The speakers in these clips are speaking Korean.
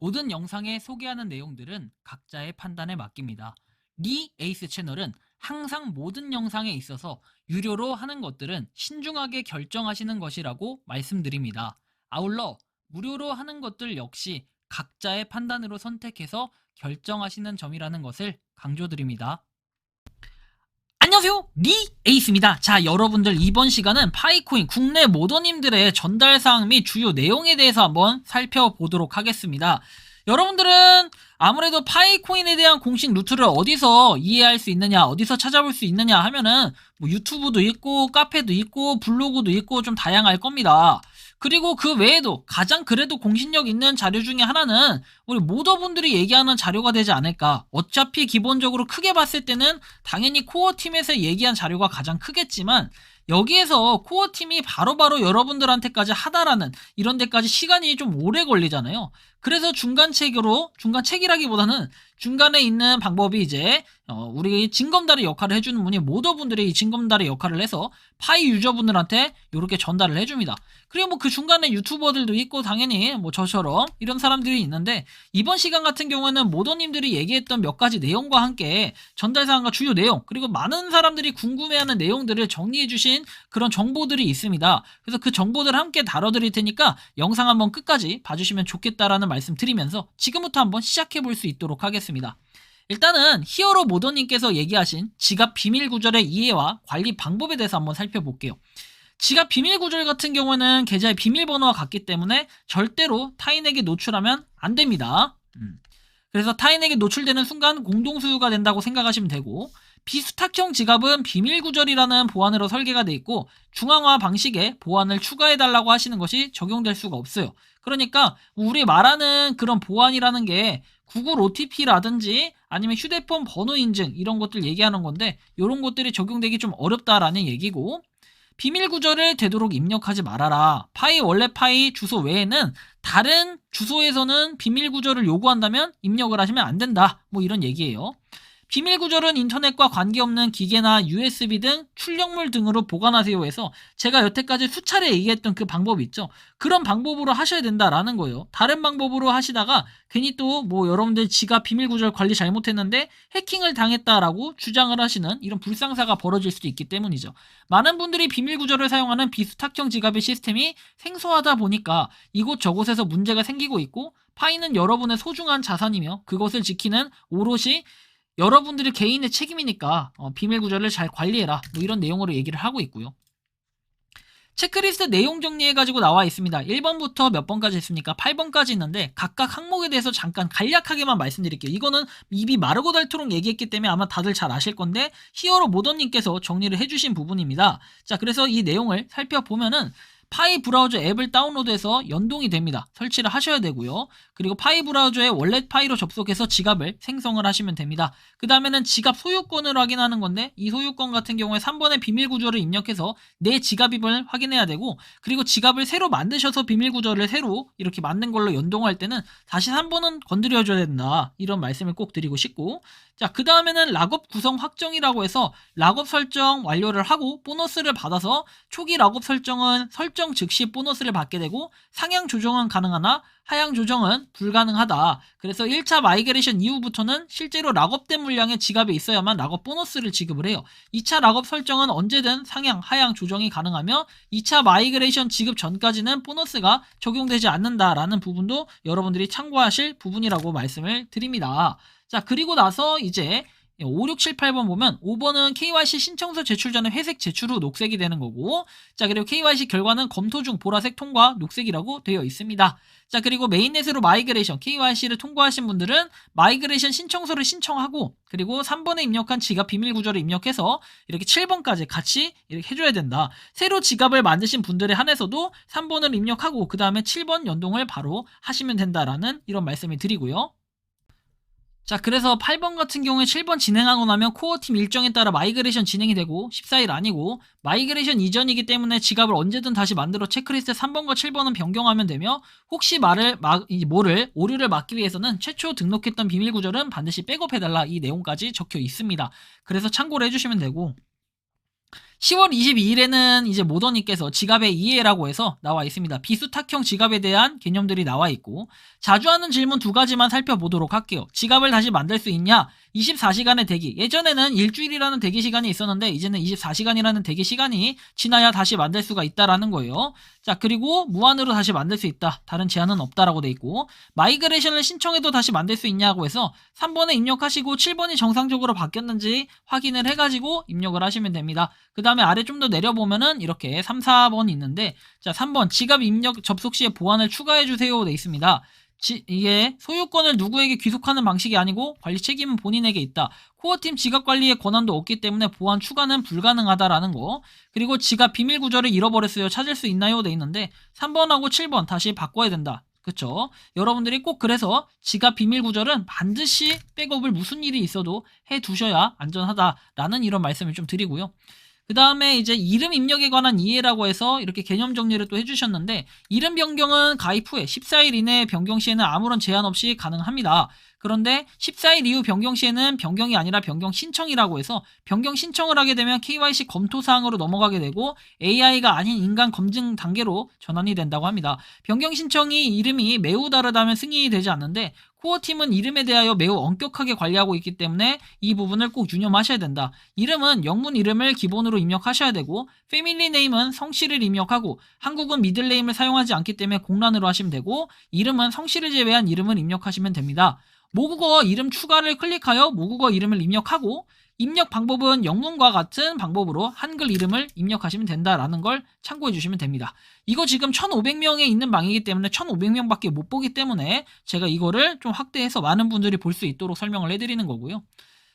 모든 영상에 소개하는 내용들은 각자의 판단에 맡깁니다. 리 에이스 채널은 항상 모든 영상에 있어서 유료로 하는 것들은 신중하게 결정하시는 것이라고 말씀드립니다. 아울러 무료로 하는 것들 역시 각자의 판단으로 선택해서 결정하시는 점이라는 것을 강조드립니다. 안녕하세요, 리 에이스입니다. 자, 여러분들 이번 시간은 파이코인 국내 모더님들의 전달사항 및 주요 내용에 대해서 한번 살펴보도록 하겠습니다. 여러분들은 아무래도 파이코인에 대한 공식 루트를 어디서 이해할 수 있느냐, 어디서 찾아볼 수 있느냐 하면은 뭐 유튜브도 있고 카페도 있고 블로그도 있고 좀 다양할 겁니다. 그리고 그 외에도 가장 그래도 공신력 있는 자료 중에 하나는 우리 모더분들이 얘기하는 자료가 되지 않을까. 어차피 기본적으로 크게 봤을 때는 당연히 코어팀에서 얘기한 자료가 가장 크겠지만 여기에서 코어팀이 바로바로 여러분들한테까지 하다라는 이런 데까지 시간이 좀 오래 걸리잖아요. 그래서 중간책이라기보다는 중간에 있는 방법이 이제 우리 징검다리 역할을 해주는 분이 모더분들이 이 징검다리 역할을 해서 파이 유저분들한테 이렇게 전달을 해줍니다. 그리고 뭐 그 중간에 유튜버들도 있고 당연히 뭐 저처럼 이런 사람들이 있는데 이번 시간 같은 경우에는 모더님들이 얘기했던 몇 가지 내용과 함께 전달사항과 주요 내용 그리고 많은 사람들이 궁금해하는 내용들을 정리해주신 그런 정보들이 있습니다. 그래서 그 정보들을 함께 다뤄드릴 테니까 영상 한번 끝까지 봐주시면 좋겠다라는 말씀 드리면서 지금부터 한번 시작해볼 수 있도록 하겠습니다. 일단은 히어로 모더님께서 얘기하신 지갑 비밀 구절의 이해와 관리 방법에 대해서 한번 살펴볼게요. 지갑 비밀 구절 같은 경우는 계좌의 비밀번호와 같기 때문에 절대로 타인에게 노출하면 안 됩니다. 그래서 타인에게 노출되는 순간 공동소유가 된다고 생각하시면 되고 비수탁형 지갑은 비밀 구절이라는 보안으로 설계가 돼 있고 중앙화 방식의 보안을 추가해달라고 하시는 것이 적용될 수가 없어요. 그러니까 우리 말하는 그런 보안이라는 게 구글 OTP라든지 아니면 휴대폰 번호 인증 이런 것들 얘기하는 건데 이런 것들이 적용되기 좀 어렵다라는 얘기고 비밀 구절을 되도록 입력하지 말아라. 원래 파이 주소 외에는 다른 주소에서는 비밀 구절을 요구한다면 입력을 하시면 안 된다. 뭐 이런 얘기예요. 비밀 구절은 인터넷과 관계없는 기계나 USB 등 출력물 등으로 보관하세요 해서 제가 여태까지 수차례 얘기했던 그 방법 있죠. 그런 방법으로 하셔야 된다라는 거예요. 다른 방법으로 하시다가 괜히 또 뭐 여러분들 지갑 비밀 구절 관리 잘못했는데 해킹을 당했다라고 주장을 하시는 이런 불상사가 벌어질 수도 있기 때문이죠. 많은 분들이 비밀 구절을 사용하는 비수탁형 지갑의 시스템이 생소하다 보니까 이곳저곳에서 문제가 생기고 있고 파이는 여러분의 소중한 자산이며 그것을 지키는 오롯이 여러분들이 개인의 책임이니까 비밀 구절을 잘 관리해라 뭐 이런 내용으로 얘기를 하고 있고요. 체크리스트 내용 정리해가지고 나와 있습니다. 1번부터 몇 번까지 있습니까? 8번까지 있는데 각각 항목에 대해서 잠깐 간략하게만 말씀드릴게요. 이거는 입이 마르고 닳도록 얘기했기 때문에 아마 다들 잘 아실 건데 히어로 모더님께서 정리를 해주신 부분입니다. 자, 그래서 이 내용을 살펴보면은 파이 브라우저 앱을 다운로드해서 연동이 됩니다. 설치를 하셔야 되고요. 그리고 파이 브라우저에 월렛 파이로 접속해서 지갑을 생성을 하시면 됩니다. 그 다음에는 지갑 소유권을 확인하는 건데 이 소유권 같은 경우에 3번의 비밀 구조를 입력해서 내 지갑임을 확인해야 되고 그리고 지갑을 새로 만드셔서 비밀 구조를 새로 이렇게 만든 걸로 연동할 때는 다시 3번은 건드려줘야 된다. 이런 말씀을 꼭 드리고 싶고 자, 그 다음에는 락업 구성 확정이라고 해서 락업 설정 완료를 하고 보너스를 받아서 초기 락업 설정은 설정 즉시 보너스를 받게 되고 상향 조정은 가능하나 하향 조정은 불가능하다. 그래서 1차 마이그레이션 이후부터는 실제로 락업된 물량의 지갑에 있어야만 락업 보너스를 지급을 해요. 2차 락업 설정은 언제든 상향, 하향 조정이 가능하며 2차 마이그레이션 지급 전까지는 보너스가 적용되지 않는다라는 부분도 여러분들이 참고하실 부분이라고 말씀을 드립니다. 자, 그리고 나서 이제 5, 6, 7, 8번 보면 5번은 KYC 신청서 제출 전에 회색 제출 후 녹색이 되는 거고 자, 그리고 KYC 결과는 검토 중 보라색 통과 녹색이라고 되어 있습니다. 자, 그리고 메인넷으로 마이그레이션 KYC를 통과하신 분들은 마이그레이션 신청서를 신청하고 그리고 3번에 입력한 지갑 비밀 구절을 입력해서 이렇게 7번까지 같이 이렇게 해줘야 된다. 새로 지갑을 만드신 분들에 한해서도 3번을 입력하고 그 다음에 7번 연동을 바로 하시면 된다라는 이런 말씀을 드리고요. 자, 그래서 8번 같은 경우에 7번 진행하고 나면 코어팀 일정에 따라 마이그레이션 진행이 되고 14일 아니고 마이그레이션 이전이기 때문에 지갑을 언제든 다시 만들어 체크리스트 3번과 7번은 변경하면 되며 혹시 오류를 막기 위해서는 최초 등록했던 비밀 구절은 반드시 백업해달라 이 내용까지 적혀 있습니다. 그래서 참고를 해주시면 되고 10월 22일에는 이제 모더님께서 지갑의 이해라고 해서 나와 있습니다. 비수탁형 지갑에 대한 개념들이 나와 있고, 자주 하는 질문 2가지만 살펴보도록 할게요. 지갑을 다시 만들 수 있냐? 24시간의 대기. 예전에는 일주일이라는 대기 시간이 있었는데 이제는 24시간이라는 대기 시간이 지나야 다시 만들 수가 있다라는 거예요. 자, 그리고 무한으로 다시 만들 수 있다. 다른 제한은 없다라고 돼 있고, 마이그레이션을 신청해도 다시 만들 수 있냐고 해서 3번에 입력하시고 7번이 정상적으로 바뀌었는지 확인을 해가지고 입력을 하시면 됩니다. 그 다음에 아래 좀 더 내려보면은 이렇게 3, 4번이 있는데, 자, 3번 지갑 입력 접속 시에 보안을 추가해주세요 돼 있습니다. 이게 소유권을 누구에게 귀속하는 방식이 아니고 관리 책임은 본인에게 있다. 코어팀 지갑 관리의 권한도 없기 때문에 보안 추가는 불가능하다라는 거. 그리고 지갑 비밀 구절을 잃어버렸어요. 찾을 수 있나요? 돼 있는데 3번하고 7번 다시 바꿔야 된다. 그쵸? 여러분들이 꼭 그래서 지갑 비밀 구절은 반드시 백업을 무슨 일이 있어도 해 두셔야 안전하다라는 이런 말씀을 좀 드리고요. 그 다음에 이제 이름 입력에 관한 이해라고 해서 이렇게 개념 정리를 또 해주셨는데, 이름 변경은 가입 후에 14일 이내에 변경 시에는 아무런 제한 없이 가능합니다. 그런데 14일 이후 변경 시에는 변경이 아니라 변경 신청이라고 해서 변경 신청을 하게 되면 KYC 검토 사항으로 넘어가게 되고 AI가 아닌 인간 검증 단계로 전환이 된다고 합니다. 변경 신청이 이름이 매우 다르다면 승인이 되지 않는데, 코어팀은 이름에 대하여 매우 엄격하게 관리하고 있기 때문에 이 부분을 꼭 유념하셔야 된다. 이름은 영문 이름을 기본으로 입력하셔야 되고, 패밀리 네임은 성씨를 입력하고, 한국은 미들네임을 사용하지 않기 때문에 공란으로 하시면 되고, 이름은 성씨를 제외한 이름을 입력하시면 됩니다. 모국어 이름 추가를 클릭하여 모국어 이름을 입력하고, 입력 방법은 영문과 같은 방법으로 한글 이름을 입력하시면 된다라는 걸 참고해 주시면 됩니다. 이거 지금 1,500명에 있는 방이기 때문에 1,500명밖에 못 보기 때문에 제가 이거를 좀 확대해서 많은 분들이 볼 수 있도록 설명을 해드리는 거고요.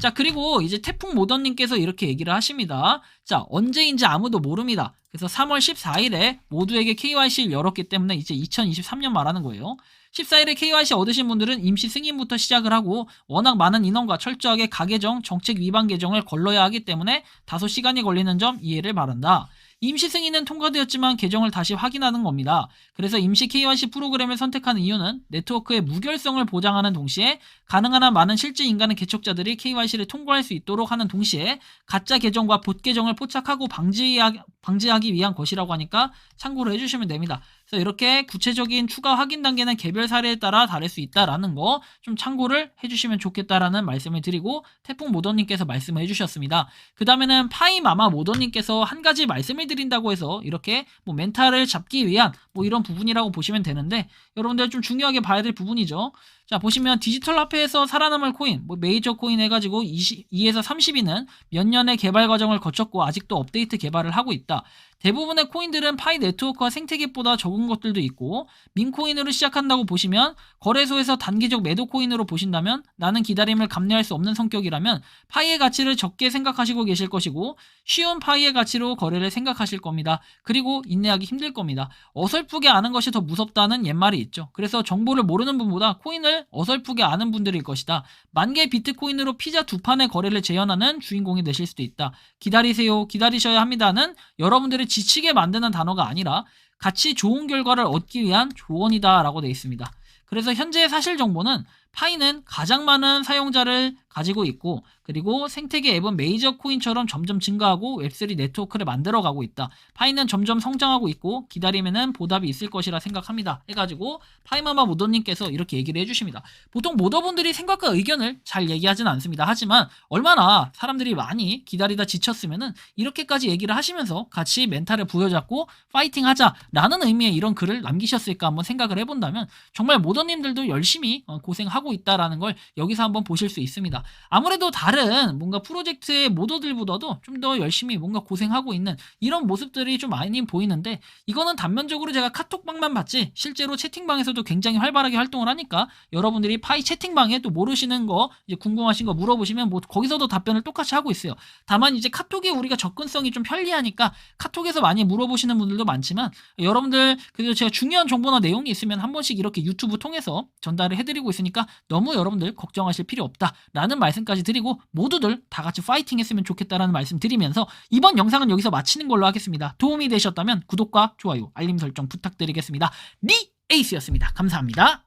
자, 그리고 이제 태풍 모던님께서 이렇게 얘기를 하십니다. 자, 언제인지 아무도 모릅니다. 그래서 3월 14일에 모두에게 KYC를 열었기 때문에 이제 2023년 말하는 거예요. 14일에 KYC 얻으신 분들은 임시 승인부터 시작을 하고, 워낙 많은 인원과 철저하게 가계정, 정책 위반 계정을 걸러야 하기 때문에 다소 시간이 걸리는 점 이해를 바란다. 임시 승인은 통과되었지만 계정을 다시 확인하는 겁니다. 그래서 임시 KYC 프로그램을 선택하는 이유는 네트워크의 무결성을 보장하는 동시에 가능한 한 많은 실제 인간의 개척자들이 KYC를 통과할 수 있도록 하는 동시에 가짜 계정과 봇 계정을 포착하고 방지하기 위한 것이라고 하니까 참고로 해주시면 됩니다. 그래서 이렇게 구체적인 추가 확인 단계는 개별 사례에 따라 다를 수 있다라는 거 좀 참고를 해주시면 좋겠다라는 말씀을 드리고, 태풍 모더님께서 말씀을 해주셨습니다. 그 다음에는 파이마마 모더님께서 한 가지 말씀을 드린다고 해서 이렇게 뭐 멘탈을 잡기 위한 뭐 이런 부분이라고 보시면 되는데, 여러분들 좀 중요하게 봐야 될 부분이죠. 자, 보시면 디지털 화폐에서 살아남을 코인, 뭐 메이저 코인 해가지고 2에서 30위는 몇 년의 개발 과정을 거쳤고 아직도 업데이트 개발을 하고 있다. 대부분의 코인들은 파이 네트워크와 생태계보다 적은 것들도 있고, 민코인으로 시작한다고 보시면, 거래소에서 단기적 매도 코인으로 보신다면 나는 기다림을 감내할 수 없는 성격이라면 파이의 가치를 적게 생각하시고 계실 것이고, 쉬운 파이의 가치로 거래를 생각하실 겁니다. 그리고 인내하기 힘들 겁니다. 어설프게 아는 것이 더 무섭다는 옛말이 있죠. 그래서 정보를 모르는 분보다 코인을 어설프게 아는 분들일 것이다. 10,000개 비트코인으로 피자 2판의 거래를 재현하는 주인공이 되실 수도 있다. 기다리세요. 기다리셔야 합니다는 여러분들을 지치게 만드는 단어가 아니라 같이 좋은 결과를 얻기 위한 조언이다 라고 되어 있습니다. 그래서 현재 사실 정보는 파이는 가장 많은 사용자를 가지고 있고, 그리고 생태계 앱은 메이저 코인처럼 점점 증가하고 웹3 네트워크를 만들어가고 있다. 파이는 점점 성장하고 있고 기다리면은 보답이 있을 것이라 생각합니다. 해가지고 파이마마 모더님께서 이렇게 얘기를 해주십니다. 보통 모더분들이 생각과 의견을 잘 얘기하지는 않습니다. 하지만 얼마나 사람들이 많이 기다리다 지쳤으면은 이렇게까지 얘기를 하시면서 같이 멘탈을 부여잡고 파이팅 하자라는 의미의 이런 글을 남기셨을까 한번 생각을 해본다면, 정말 모더님들도 열심히 고생하고 있다라는 걸 여기서 한번 보실 수 있습니다. 아무래도 다른 뭔가 프로젝트의 모더들보다도 좀 더 열심히 뭔가 고생하고 있는 이런 모습들이 좀 많이 보이는데, 이거는 단면적으로 제가 카톡방만 봤지 실제로 채팅방에서도 굉장히 활발하게 활동을 하니까 여러분들이 파이 채팅방에 또 모르시는 거 이제 궁금하신 거 물어보시면 뭐 거기서도 답변을 똑같이 하고 있어요. 다만 이제 카톡에 우리가 접근성이 좀 편리하니까 카톡에서 많이 물어보시는 분들도 많지만, 여러분들 그래도 제가 중요한 정보나 내용이 있으면 한 번씩 이렇게 유튜브 통해서 전달을 해드리고 있으니까 너무 여러분들 걱정하실 필요 없다라는 말씀까지 드리고, 모두들 다 같이 파이팅 했으면 좋겠다라는 말씀 드리면서 이번 영상은 여기서 마치는 걸로 하겠습니다. 도움이 되셨다면 구독과 좋아요, 알림 설정 부탁드리겠습니다. 니 에이스였습니다. 감사합니다.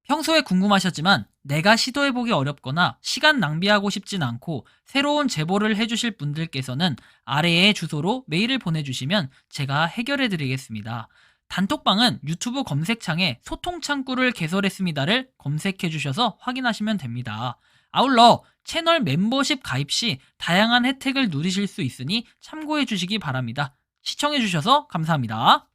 평소에 궁금하셨지만 내가 시도해보기 어렵거나 시간 낭비하고 싶진 않고 새로운 제보를 해주실 분들께서는 아래의 주소로 메일을 보내주시면 제가 해결해드리겠습니다. 단톡방은 유튜브 검색창에 소통 창구를 개설했습니다를 검색해주셔서 확인하시면 됩니다. 아울러 채널 멤버십 가입 시 다양한 혜택을 누리실 수 있으니 참고해주시기 바랍니다. 시청해주셔서 감사합니다.